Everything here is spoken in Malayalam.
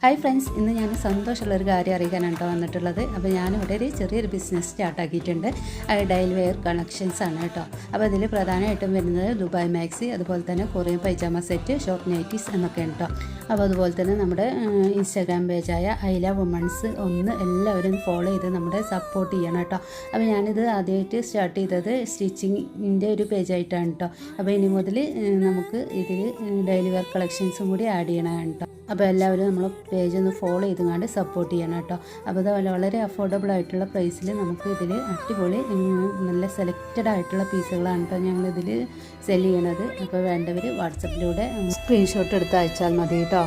ഹായ് ഫ്രണ്ട്സ്, ഇന്ന് ഞാൻ സന്തോഷമുള്ളൊരു കാര്യം അറിയിക്കാനാണ് കേട്ടോ വന്നിട്ടുള്ളത്. അപ്പോൾ ഞാനിവിടെ ഒരു ചെറിയൊരു ബിസിനസ് സ്റ്റാർട്ടാക്കിയിട്ടുണ്ട്. ഡെയിലി വെയർ കളക്ഷൻസ് ആണ് കേട്ടോ. അപ്പോൾ ഇതിൽ പ്രധാനമായിട്ടും വരുന്നത് ദുബായ് മാക്സി, അതുപോലെ തന്നെ Korean pyjama set, short nighties എന്നൊക്കെയാണ് കേട്ടോ. അപ്പോൾ അതുപോലെ തന്നെ നമ്മുടെ ഇൻസ്റ്റാഗ്രാം പേജായ ഐല വുമൺസ് എല്ലാവരും ഫോളോ ചെയ്ത് നമ്മുടെ സപ്പോർട്ട് ചെയ്യണം കേട്ടോ. അപ്പോൾ ഞാനിത് ആദ്യമായിട്ട് സ്റ്റാർട്ട് ചെയ്തത് സ്റ്റിച്ചിങ്ങിൻ്റെ ഒരു പേജായിട്ടാണ് കേട്ടോ. അപ്പോൾ ഇനി മുതൽ നമുക്ക് ഇതിൽ ഡെയിലി വെയർ കളക്ഷൻസും കൂടി ആഡ് ചെയ്യണം കേട്ടോ. അപ്പോൾ എല്ലാവരും നമ്മൾ പേജ് ഒന്ന് ഫോളോ ചെയ്തുകൊണ്ട് സപ്പോർട്ട് ചെയ്യണം കേട്ടോ. അപ്പോൾ അത് വളരെ അഫോർഡബിൾ ആയിട്ടുള്ള പ്രൈസിൽ നമുക്ക് ഇതിൽ അടിപൊളി നല്ല സെലക്റ്റഡ് ആയിട്ടുള്ള പീസുകളാണ് കേട്ടോ ഞങ്ങളിതിൽ സെല് ചെയ്യണത്. അപ്പോൾ വേണ്ടവർ വാട്സപ്പിലൂടെ സ്ക്രീൻഷോട്ട് എടുത്ത് അയച്ചാൽ മതി കേട്ടോ.